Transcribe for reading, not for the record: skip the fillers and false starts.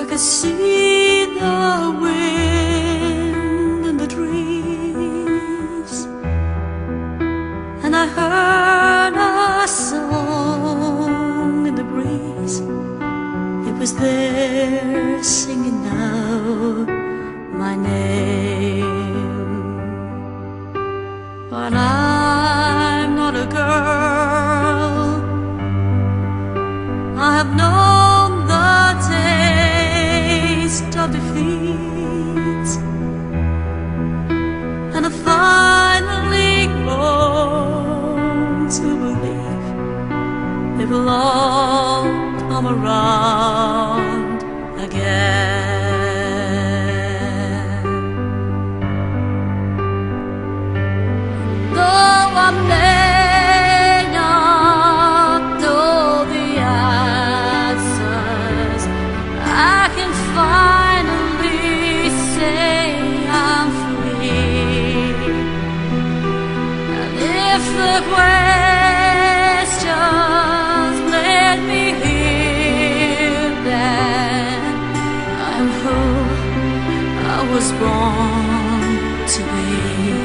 could see the wind in the trees, and I heard a song in the breeze. It was there singing out my name. But I'm not a girl. I have known the taste of defeat, and I finally grown to believe it will all come around again. Though I may not know the answers, I can finally say I'm free. And if the questions let me hear, then I'm who I was born to be.